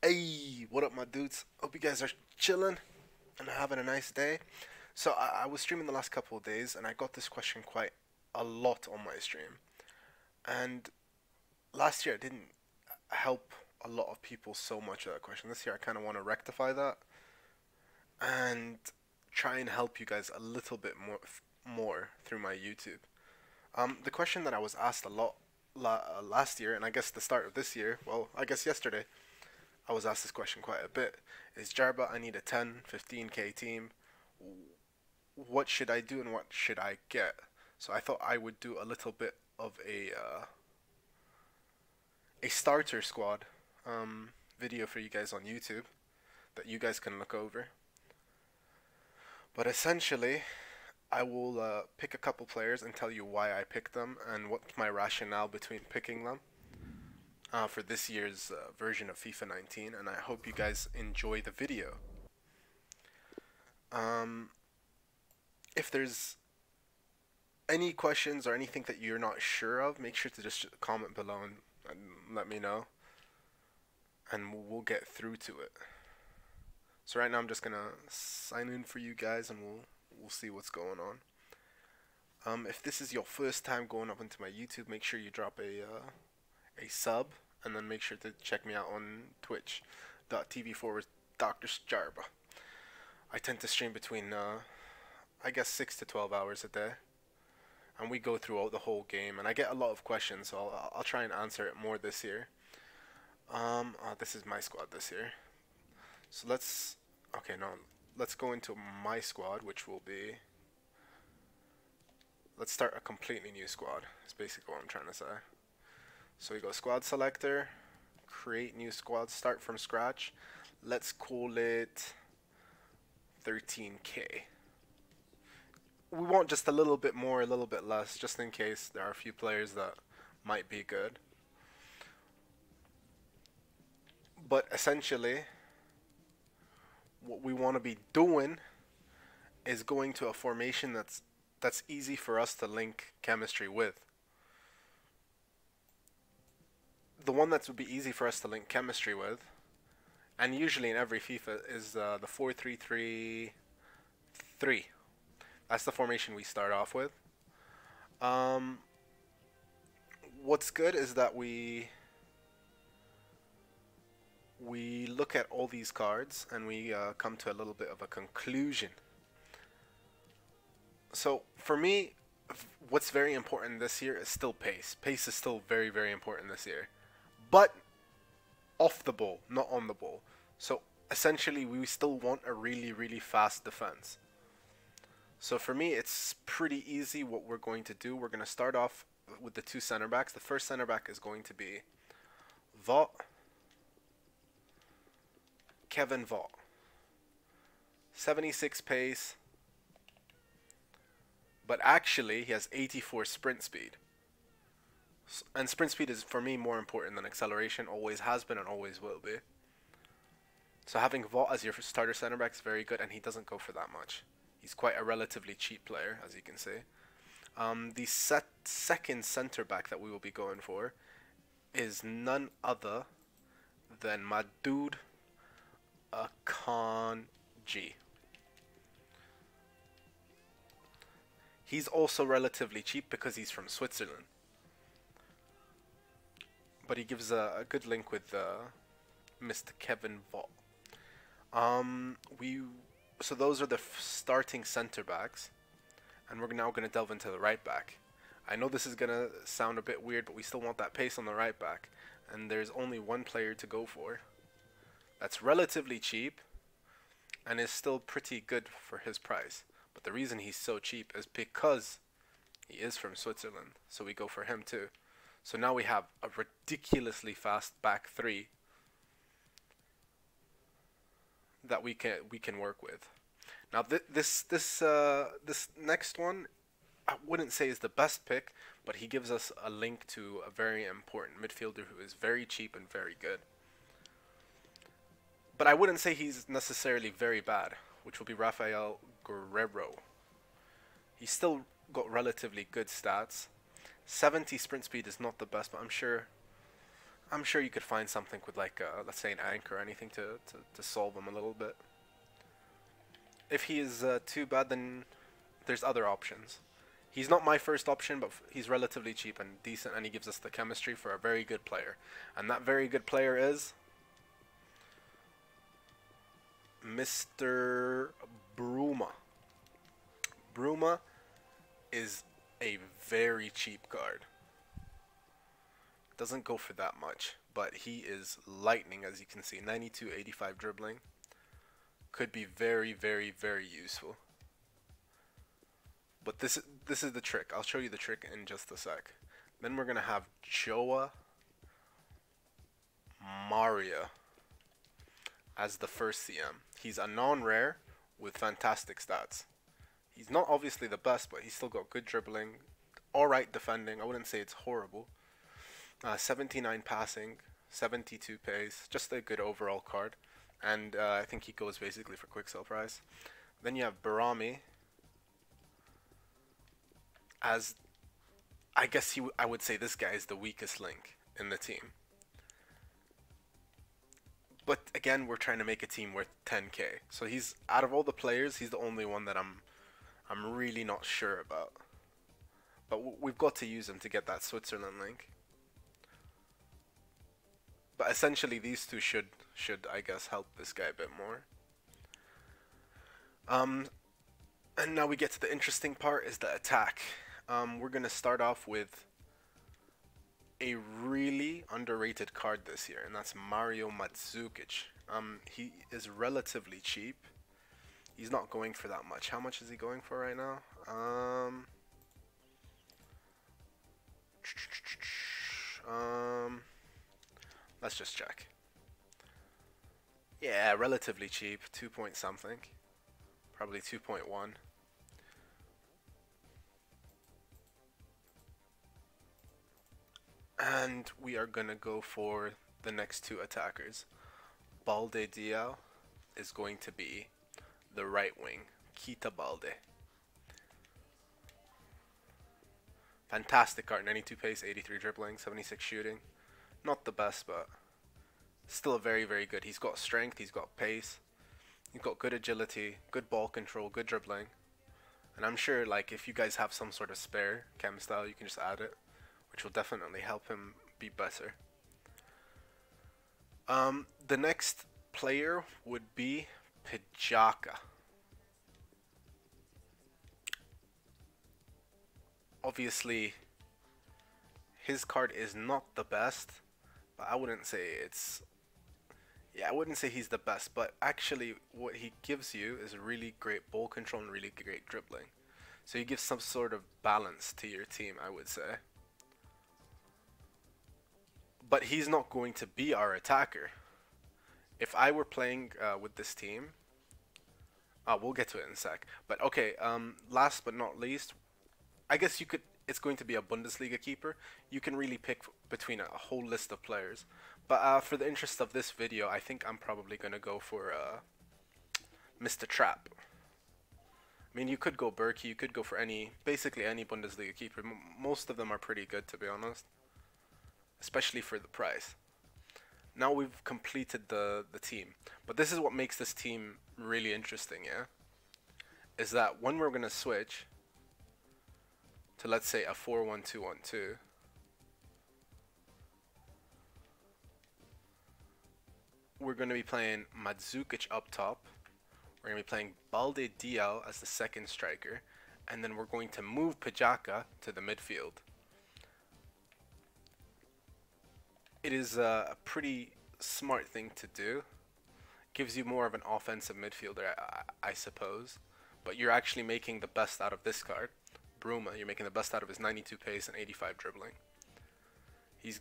Hey, what up, my dudes? Hope you guys are chilling and having a nice day. So, I was streaming the last couple of days and I got this question quite a lot on my stream. And last year I didn't help a lot of people so much with that question. This year I kind of want to rectify that and try and help you guys a little bit more through my YouTube. The question that I was asked a lot last year, and I guess the start of this year, well, I guess yesterday, I was asked this question quite a bit. Is Jarba, I need a 10, 15k team. What should I do and what should I get? So I thought I would do a little bit of a starter squad video for you guys on YouTube that you guys can look over. But essentially, I will pick a couple players and tell you why I picked them and what's my rationale between picking them for this year's version of FIFA 19. And I hope you guys enjoy the video. Um, if there's any questions or anything that you're not sure of, make sure to just comment below and let me know, and we'll get through to it. So right now I'm just gonna sign in for you guys, and we'll see what's going on. If this is your first time going up into my YouTube, make sure you drop a sub, and then make sure to check me out on twitch.tv/DrJarba. I tend to stream between I guess 6 to 12 hours a day, and we go through the whole game, and I get a lot of questions, so I'll try and answer it more this year. This is my squad this year. So let's go into my squad, which will be, let's start a completely new squad. That's basically what I'm trying to say. So we go squad selector, create new squad, start from scratch. Let's call it 13k. We want just a little bit more, a little bit less, just in case there are a few players that might be good. But essentially, what we want to be doing is going to a formation that's easy for us to link chemistry with. The one that would be easy for us to link chemistry with, and usually in every FIFA, is the 4-3-3-3. That's the formation we start off with. What's good is that we look at all these cards and we come to a little bit of a conclusion. So for me, what's very important this year is still pace. Pace is still very, very important this year, but off the ball, not on the ball. So essentially, we still want a really, really fast defense. So for me, it's pretty easy what we're going to do. We're going to start off with the two center backs. The first center back is going to be Vaught, Kevin Vaught. 76 pace, but actually he has 84 sprint speed. And sprint speed is, for me, more important than acceleration. Always has been and always will be. So having Vaught as your starter center back is very good, and he doesn't go for that much. He's quite a relatively cheap player, as you can see. The second center back that we will be going for is none other than my dude, Akanji. He's also relatively cheap because he's from Switzerland, but he gives a good link with Mr. Kevin Vaught. So those are the starting center backs, and we're now going to delve into the right back. I know this is going to sound a bit weird, but we still want that pace on the right back, and there's only one player to go for that's relatively cheap and is still pretty good for his price. But the reason he's so cheap is because he is from Switzerland, so we go for him too. So now we have a ridiculously fast back three that we can work with. Now this next one, I wouldn't say is the best pick, but he gives us a link to a very important midfielder who is very cheap and very good. But I wouldn't say he's necessarily very bad, which will be Rafael Guerrero. He's still got relatively good stats. 70 sprint speed is not the best, but I'm sure I'm sure you could find something with like, let's say an anchor or anything to solve him a little bit. If he is too bad, then there's other options. He's not my first option, but he's relatively cheap and decent, and he gives us the chemistry for a very good player. And that very good player is Mr. Bruma. Bruma is a very cheap card. Doesn't go for that much, but he is lightning, as you can see. 92, 85 dribbling. Could be very, very, very useful. But this is the trick. I'll show you the trick in just a sec. Then we're gonna have Joa Maria as the first CM. He's a non-rare with fantastic stats. He's not obviously the best, but he's still got good dribbling, alright defending. I wouldn't say it's horrible. 79 passing, 72 pace, just a good overall card. And I think he goes basically for quick sell price. Then you have Barami as, I guess I would say this guy is the weakest link in the team. But again, we're trying to make a team worth 10k. So he's, out of all the players, he's the only one that I'm really not sure about. But we've got to use him to get that Switzerland link. But essentially these two should I guess help this guy a bit more. And now we get to the interesting part, is the attack. We're gonna start off with a really underrated card this year, and that's Mario Mandzukic. He is relatively cheap. He's not going for that much. How much is he going for right now? Let's just check. Yeah, relatively cheap, 2 point something, probably 2.1. And we are gonna go for the next two attackers. Balde Diao is going to be the right wing, Kita Balde. Fantastic card, 92 pace, 83 dribbling, 76 shooting. Not the best, but still very, very good. He's got strength, he's got pace, he's got good agility, good ball control, good dribbling. And I'm sure, like, if you guys have some sort of spare chem style, you can just add it, which will definitely help him be better. The next player would be Pijaka. Obviously, his card is not the best, but I wouldn't say it's... Yeah, I wouldn't say he's the best, but actually what he gives you is really great ball control and really great dribbling. So he gives some sort of balance to your team, I would say. But he's not going to be our attacker. If I were playing with this team... we'll get to it in a sec. But okay, last but not least, I guess you could... It's going to be a Bundesliga keeper. You can really pick between a whole list of players. But for the interest of this video, I think I'm probably going to go for Mr. Trapp. I mean, you could go Berkey, you could go for basically any Bundesliga keeper. Most of them are pretty good, to be honest. Especially for the price. Now we've completed the team. But this is what makes this team really interesting, yeah? Is that when we're going to switch to, let's say, a 4-1-2-1-2, we're going to be playing Mandzukic up top. We're going to be playing Balde Diao as the second striker. And then we're going to move Pijaka to the midfield. It is a pretty smart thing to do. Gives you more of an offensive midfielder, I suppose. But you're actually making the best out of this card. Bruma, you're making the best out of his 92 pace and 85 dribbling. He's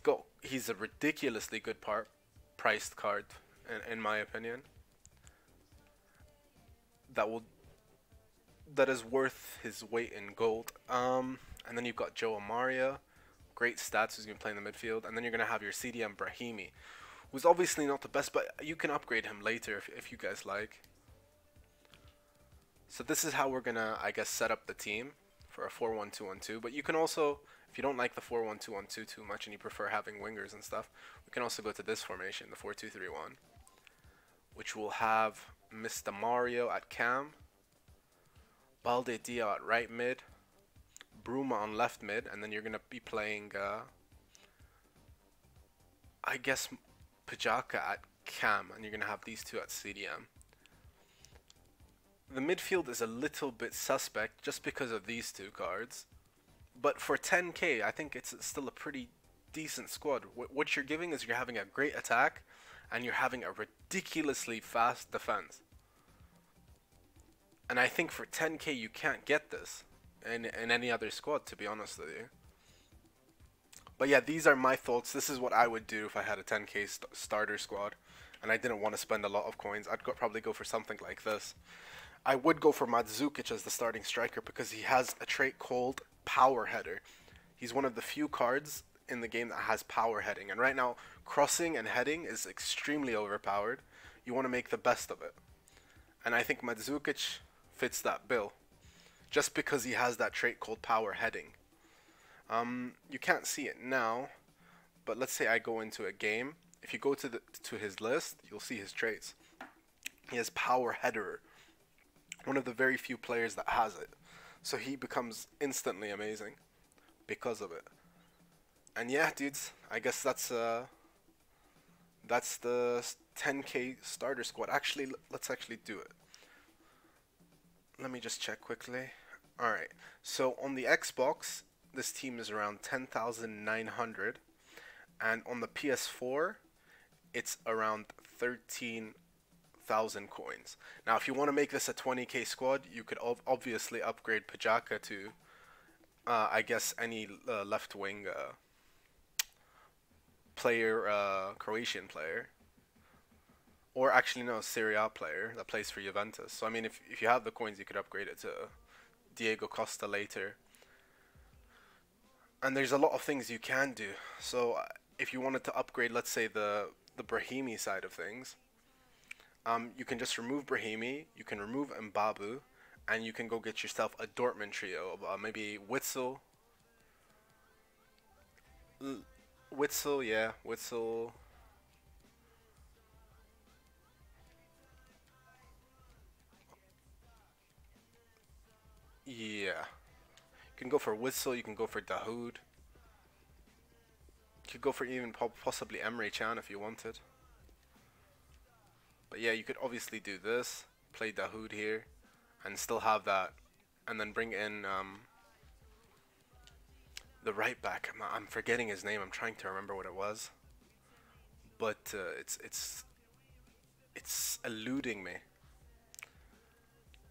a ridiculously good priced card, in my opinion. That is worth his weight in gold. And then you've got Joa Maria, great stats, who's going to play in the midfield. And then you're going to have your CDM Brahimi, who's obviously not the best, but you can upgrade him later if you guys like. So this is how we're going to, I guess, set up the team for a 4-1-2-1-2. But you can also, If you don't like the 4-1-2-1-2 too much and you prefer having wingers and stuff, we can also go to this formation, the 4-2-3-1, which will have Mr. Mario at cam, Balde Dia at right mid, Bruma on left mid, and then you're going to be playing, I guess, Pajaka at cam, and you're going to have these two at CDM. The midfield is a little bit suspect just because of these two cards, but for 10k, I think it's still a pretty decent squad. What you're giving is you're having a great attack, and you're having a ridiculously fast defense. And I think for 10k, you can't get this in any other squad, to be honest with you. But yeah, these are my thoughts. This is what I would do if I had a 10k starter squad and I didn't want to spend a lot of coins. I'd probably go for something like this. I would go for Mandzukic as the starting striker because he has a trait called Power Header. He's one of the few cards in the game that has power heading, and right now crossing and heading is extremely overpowered. You want to make the best of it, and I think Mandzukic fits that bill just because he has that trait called Power Heading. You can't see it now, but let's say I go into a game. If you go to his list, you'll see his traits. He has Power Header, one of the very few players that has it, so he becomes instantly amazing because of it. And yeah, dudes, I guess that's the 10k starter squad. Actually, let's actually do it. Let me just check quickly. Alright, so on the Xbox, this team is around 10,900, and on the PS4, it's around 13,000 coins. Now, if you want to make this a 20k squad, you could obviously upgrade Pajaka to, I guess, any left wing player, Croatian player, or actually no, Serie A player that plays for Juventus. So I mean, if you have the coins, you could upgrade it to Diego Costa later. And there's a lot of things you can do. So if you wanted to upgrade, let's say the Brahimi side of things, you can just remove Brahimi, you can remove Mbabu, and you can go get yourself a Dortmund trio of maybe Witsel. Yeah, Witsel. Yeah. You can go for Witsel, you can go for Dahoud. You could go for even possibly Emre Can if you wanted. But yeah, you could obviously do this, play Dahoud here, and still have that, and then bring in the right back. I'm forgetting his name. I'm trying to remember what it was, but it's eluding me.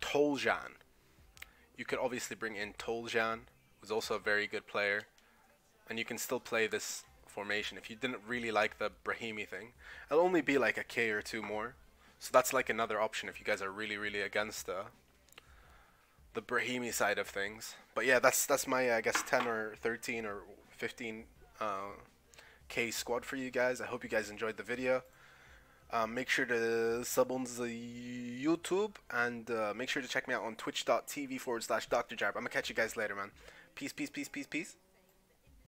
Toljan. You could obviously bring in Toljan, who's also a very good player, and you can still play this formation. If you didn't really like the Brahimi thing, it'll only be like a K or two more, so that's like another option if you guys are really against the Brahimi side of things. But yeah, that's my I guess 10 or 13 or 15 K squad for you guys. I hope you guys enjoyed the video. Make sure to sub on the YouTube, and make sure to check me out on twitch.tv/DrJarba. I'm gonna catch you guys later, man. Peace.